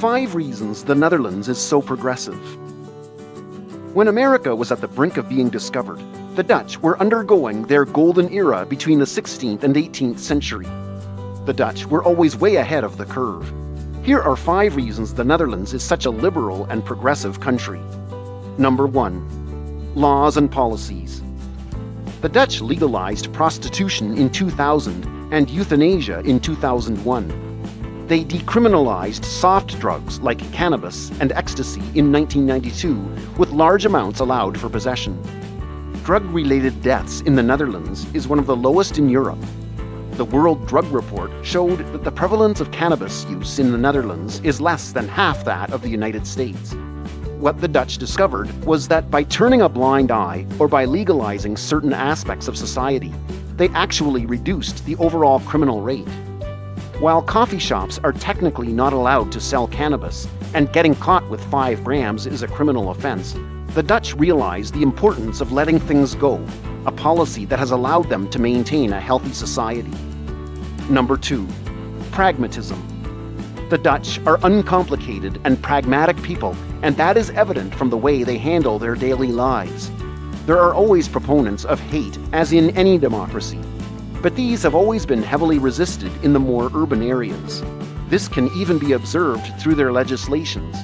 5 reasons the Netherlands is so progressive. When America was at the brink of being discovered, the Dutch were undergoing their golden era between the 16th and 18th century. The Dutch were always way ahead of the curve. Here are 5 reasons the Netherlands is such a liberal and progressive country. Number 1. Laws and policies. The Dutch legalized prostitution in 2000 and euthanasia in 2001. They decriminalized soft drugs like cannabis and ecstasy in 1992, with large amounts allowed for possession. Drug-related deaths in the Netherlands is one of the lowest in Europe. The World Drug Report showed that the prevalence of cannabis use in the Netherlands is less than half that of the United States. What the Dutch discovered was that by turning a blind eye or by legalizing certain aspects of society, they actually reduced the overall criminal rate. While coffee shops are technically not allowed to sell cannabis, and getting caught with 5 grams is a criminal offense, the Dutch realized the importance of letting things go, a policy that has allowed them to maintain a healthy society. Number 2. Pragmatism. The Dutch are uncomplicated and pragmatic people, and that is evident from the way they handle their daily lives. There are always proponents of hate, as in any democracy, but these have always been heavily resisted in the more urban areas. This can even be observed through their legislations.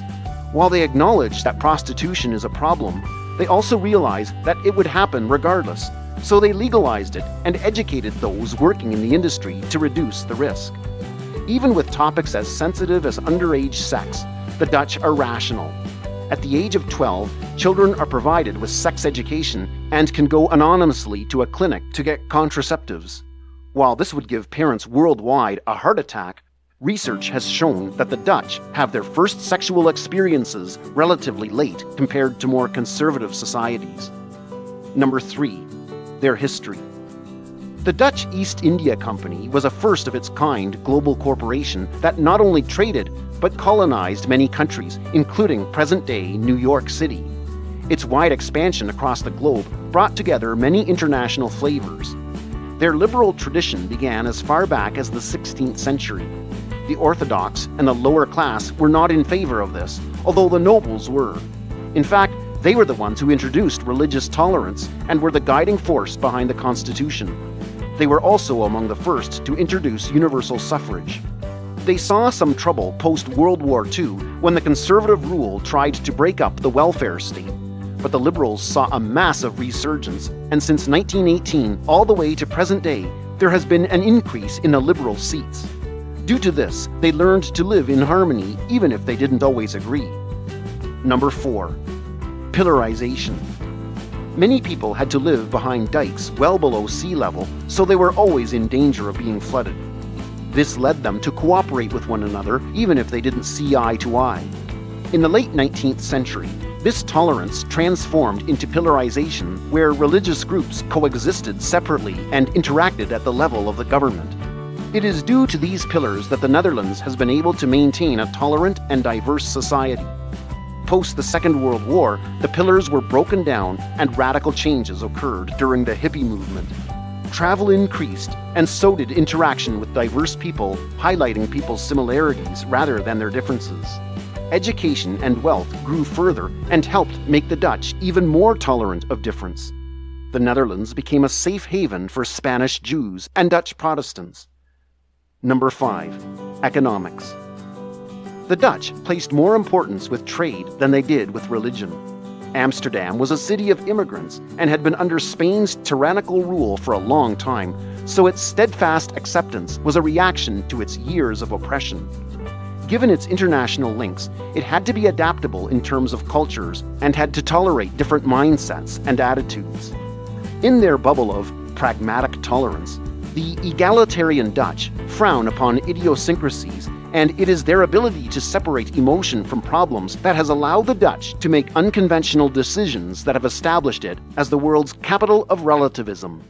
While they acknowledge that prostitution is a problem, they also realize that it would happen regardless, so they legalized it and educated those working in the industry to reduce the risk. Even with topics as sensitive as underage sex, the Dutch are rational. At the age of 12, children are provided with sex education and can go anonymously to a clinic to get contraceptives. While this would give parents worldwide a heart attack, research has shown that the Dutch have their first sexual experiences relatively late compared to more conservative societies. Number 3. Their history. The Dutch East India Company was a first of its kind global corporation that not only traded, but colonized many countries, including present-day New York City. Its wide expansion across the globe brought together many international flavors. Their liberal tradition began as far back as the 16th century. The Orthodox and the lower class were not in favor of this, although the nobles were. In fact, they were the ones who introduced religious tolerance and were the guiding force behind the Constitution. They were also among the first to introduce universal suffrage. They saw some trouble post-World War II when the conservative rule tried to break up the welfare state. But the Liberals saw a massive resurgence, and since 1918 all the way to present day, there has been an increase in the Liberal seats. Due to this, they learned to live in harmony even if they didn't always agree. Number 4. Pillarization. Many people had to live behind dikes well below sea level, so they were always in danger of being flooded. This led them to cooperate with one another even if they didn't see eye to eye. In the late 19th century, this tolerance transformed into pillarization, where religious groups coexisted separately and interacted at the level of the government. It is due to these pillars that the Netherlands has been able to maintain a tolerant and diverse society. Post the Second World War, the pillars were broken down and radical changes occurred during the hippie movement. Travel increased, and so did interaction with diverse people, highlighting people's similarities rather than their differences. Education and wealth grew further and helped make the Dutch even more tolerant of difference. The Netherlands became a safe haven for Spanish Jews and Dutch Protestants. Number 5. Economics. The Dutch placed more importance with trade than they did with religion. Amsterdam was a city of immigrants and had been under Spain's tyrannical rule for a long time, so its steadfast acceptance was a reaction to its years of oppression. Given its international links, it had to be adaptable in terms of cultures and had to tolerate different mindsets and attitudes. In their bubble of pragmatic tolerance, the egalitarian Dutch frown upon idiosyncrasies, and it is their ability to separate emotion from problems that has allowed the Dutch to make unconventional decisions that have established it as the world's capital of relativism.